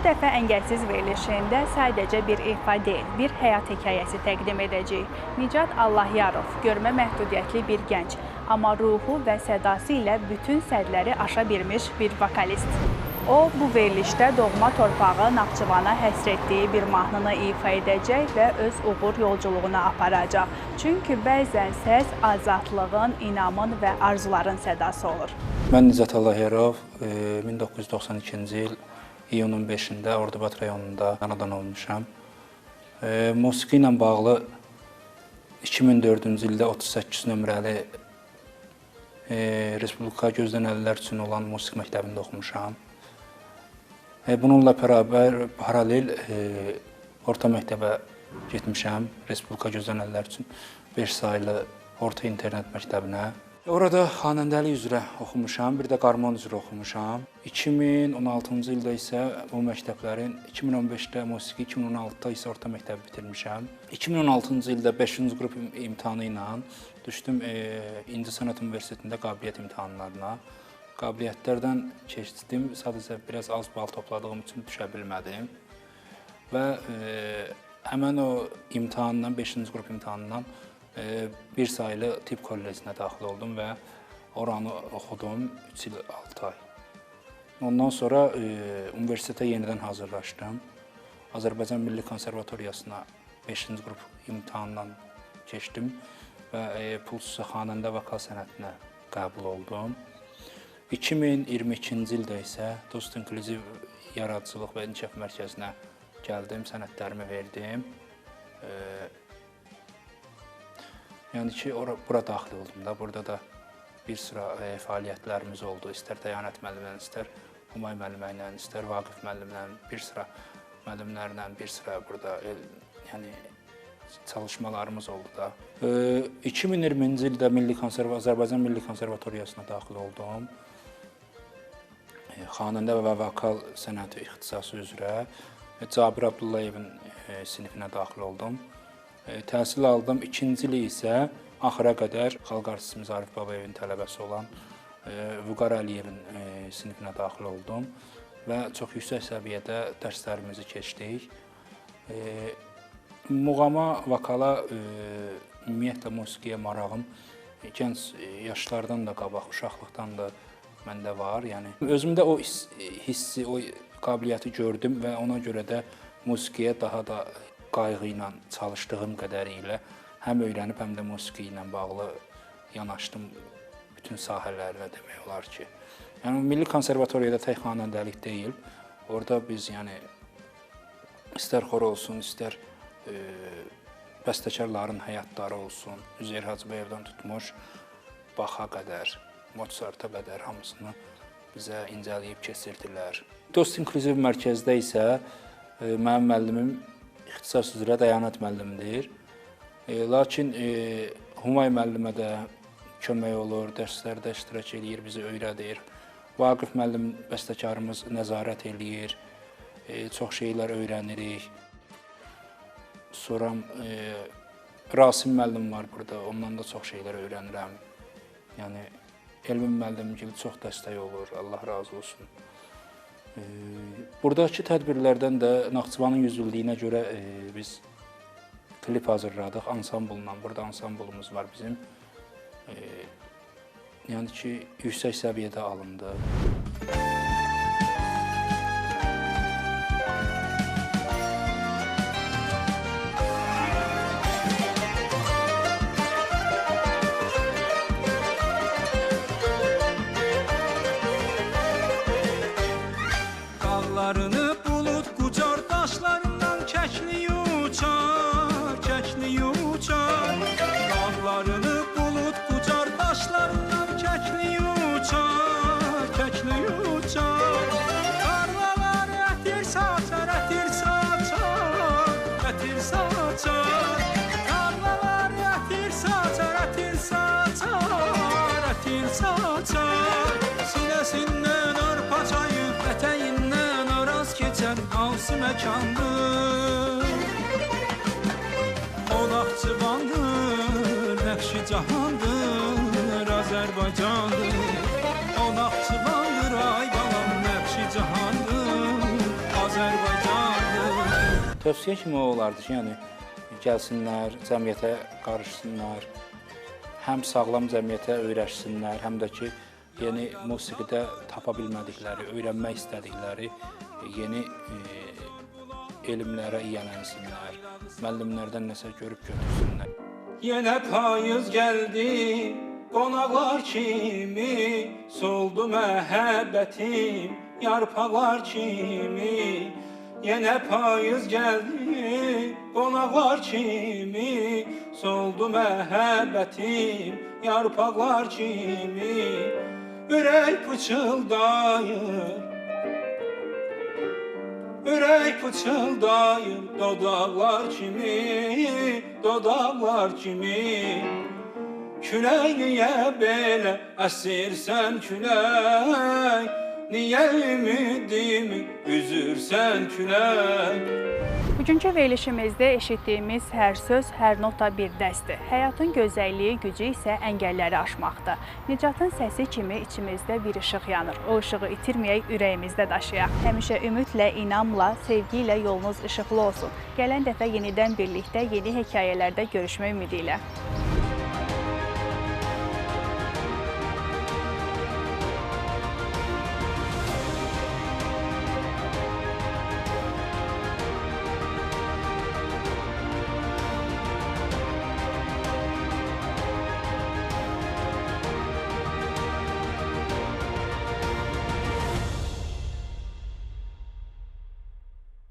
dəfə Əngəlsiz verilişində sadəcə bir ifa deyil, bir həyat hekayəsi təqdim edəcəyik. Nicat Allahyarov, görmə məhdudiyyətli bir gənc, amma ruhu və sədası ilə bütün sədləri aşa bilmiş bir vokalist. O, bu verilişdə doğma torpağı Naxçıvana həsr etdiyi bir mahnını ifa edəcək və öz uğur yolculuğuna aparacaq. Çünki bəzən səs azadlığın, inamın və arzuların sədası olur. Mən Nicat Allahyarov, 1992-ci il iyunun 5-də Ordubad rayonunda anadan olmuşam. Musiqi ilə bağlı 2004-cü ildə 38 nömrəli Respublika gözlənililər üçün olan musiqi məktəbində oxumuşam. Bununla bərabər paralel orta məktəbə getmişəm. Respublika gözlənililər üçün 5 saylı orta internet məktəbinə. Orada xanəndəlik üzrə oxumuşam, bir də qarmon üzrə oxumuşam. 2016-cı ildə isə bu məktəblərin 2015-də musiqi, 2016-da isə orta məktəbi bitirmişəm. 2016-cı ildə 5-ci qrup imtahanı ilə düşdüm İnci Sənət Universitetində qabiliyyət imtahanlarına. Qabiliyyətlərdən keçdim, sadəcə biraz az bal topladığım üçün düşə bilmədim. Və həmən o imtahandan, 5-ci qrup imtahanından bir saylı tibb kollecinə daxil oldum və oranı oxudum 3 il 6 ay. Ondan sonra universitetə yenidən hazırlaşdım. Azərbaycan Milli Konservatoriyasına 5-ci qrup imtahandan keçdim və pulsuz xanəndə vokal sənətinə qəbul oldum. 2022-ci ildə isə Dost İnkluziv Yaradıcılıq və İnkişaf Mərkəzinə gəldim, sənədlərimi verdim. Yəni ki, bura daxil oldum da. Burada da bir sıra fəaliyyətlərimiz oldu. İstər Dəyanət müəllimlə, istər Humay müəllimə ilə, istər Vaqif müəllimlə, bir sıra müəllimlərlə, bir sıra burada çalışmalarımız oldu da. 2020-ci ildə Azərbaycan Milli Konservatoriyasına daxil oldum. Xanəndə və vokal sənəti ixtisası üzrə Cabir Abdullayevin sinifinə daxil oldum. Təhsil aldım. 2-ci il isə axıra qədər xalq artistimiz Arif Babayevin tələbəsi olan Vüqar Əliyevin sinifinə daxil oldum və çox yüksək səviyyədə dərslərimizi keçdik. Muğama, vokala, ümumiyyətlə musiqiyə marağım gənc yaşlardan da qabaq, uşaqlıqdan da məndə var. Yəni özümdə o hissi, o qabiliyyəti gördüm və ona görə də musiqiyə daha da qayğı ilə çalışdığım qədərilə həm öyrənib, həm də musiqi ilə bağlı yanaşdım bütün sahələrlə demək olar ki. Yəni Milli Konservatoriyada tək xanəndəlik deyil. Orada biz istər xor olsun, istər bəstəkarların həyatları olsun, Üzeyir Hacıbəyevdən tutmuş Baxa qədər, Mozarta qədər hamısını bizə incələyib keçirdilər. Dost İnkluziv Mərkəzdə isə mənim müəllimim ixtisas üzrə Dəyanət müəllimdir. Lakin Humay müəllimə də kömək olur, dərslərdə iştirak edir, bizi öyrədir. Vaqif müəllim bəstəkarımız nəzarət eləyir, çox şeylər öyrənirik. Sonra Rasim müəllim var burada, ondan da çox şeylər öyrənirəm. Yəni Elmin müəllimgil çox dəstək olur, Allah razı olsun. Buradakı tədbirlərdən də Naxçıvanın 100 illiyinə görə biz klip hazırladıq ansambulla. Burada ansambulumuz var bizim. Yəni ki, yüksək səviyyədə alındı. Dağlarını bulut qucar, daşlarından kəkli uçar, kəkli uçar. Dağlarını bulut qucar, daşlarından kəkli uçar, kəkli uçar. Qarlalar ətir saçar, ətir saçar, ətir saçar. Qarlalar ətir saçar, ətir saçar, ətir saçar. Sinəsindən arpa çayı, ətəyindən araz keçən hansı məkandır? O Naxçıvandır, Nəqşi cahandır, Azərbaycandır. O Naxçıvandır, ay balam, Nəqşi cahandır, Azərbaycandır. Tövsiyə kimi o olardı ki, yəni gəlsinlər, cəmiyyətə qarışsınlar, həm sağlam cəmiyyətə öyrəşsinlər, həm də ki, yeni musiqidə tapa bilmədikləri, öyrənmək istədikləri yeni elmlərə yiyələnsinlər, müəllimlərdən nəsə görüb götürsünlər. Yenə payız gəldi, qonaqlar kimi, soldu məhəbbətim, yarpaqlar kimi. Yenə payız gəldi, qonaqlar kimi, soldu məhəbbətim, yarpaqlar kimi. Ürək pıçıldayır, ürək pıçıldayır, dodaqlar kimi, dodaqlar kimi. Külək niyə belə əsirsən külək, niyə ümidimi üzürsən külək? Bugünkü verilişimizdə eşitdiyimiz hər söz, hər nota bir dərsdir. Həyatın gözəlliyi, gücü isə əngəlləri aşmaqdır. Nicatın səsi kimi içimizdə bir işıq yanır. O işığı itirməyək, ürəyimizdə daşıyaq. Həmişə ümidlə, inamla, sevgi ilə yolunuz işıqlı olsun. Gələn dəfə yenidən birlikdə yeni hekayələrdə görüşmək ümidi ilə.